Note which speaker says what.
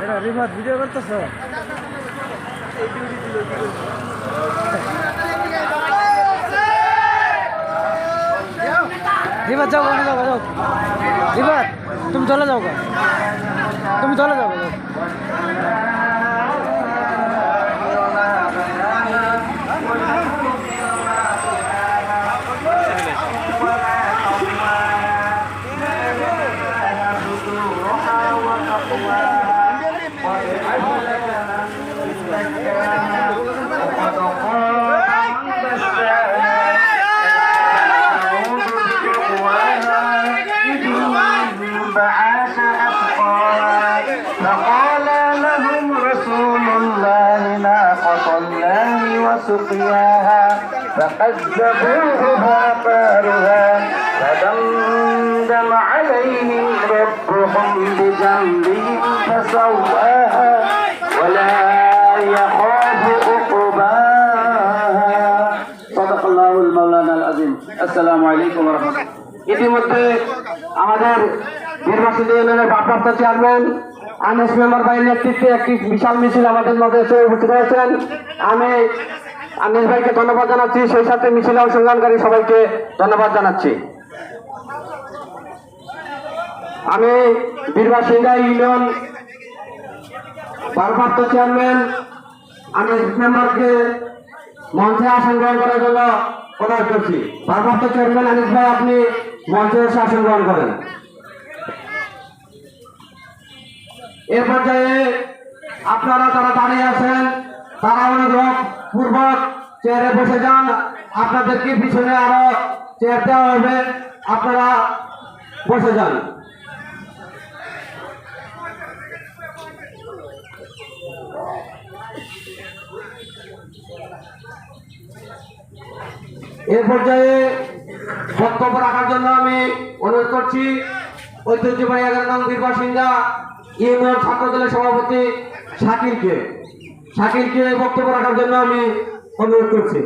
Speaker 1: এটা river video করতেছ? River যাও, যাও রিভার, তুমি চলে যাও, তুমি চলে যাও।
Speaker 2: فقال لهم رسول الله ناقة الله وسقياها فكذبوه فعقروها فدمدم عليهم ربهم بذنبهم فسواها ولا يخاف عقباها صدق الله المولانا العظيم السلام عليكم ورحمة الله ইতিমধ্যে আমাদের নির্বাচিত ইউনিয়নের ভারপ্রাপ্ত চেয়ারম্যান আনিস মেম্বার ভাইয়ের নেতৃত্বে একটি বিশাল মিছিল আমাদের মধ্যে এসে উপস্থিত হয়েছেন। আমি আনিস ভাইকে ধন্যবাদ জানাচ্ছি, সেই সাথে মিছিলে অংশগ্রহণকারী সবাইকে ধন্যবাদ জানাচ্ছি। আমি বীরবাসিন্দা ইউনিয়ন ভারপ্রাপ্ত চেয়ারম্যান আনিস মেম্বারকে মঞ্চে আসন গ্রহণ করার জন্য অনুরোধ করছি। ভারপ্রাপ্ত চেয়ারম্যান আনিস ভাই, আপনি মঞ্চে এসে আসন গ্রহণ করেন। এ পর্যায়ে আপনারা যারা দাঁড়িয়ে আছেন তারা অনুরোধ পূর্বক চেয়ারে বসে যান। আপনাদেরকে পিছনে আরো চেয়ার দেওয়া হবে, আপনারা বসে যান। এ পর্যায়ে বক্তব্য রাখার জন্য আমি অনুরোধ করছি ঐতিহ্যবাহী 11 নং বীরবাসিন্দা ইউনিয়ন ছাত্র দলের সভাপতি শাকিরকে বক্তব্য রাখার জন্য আমি অনুরোধ করছি।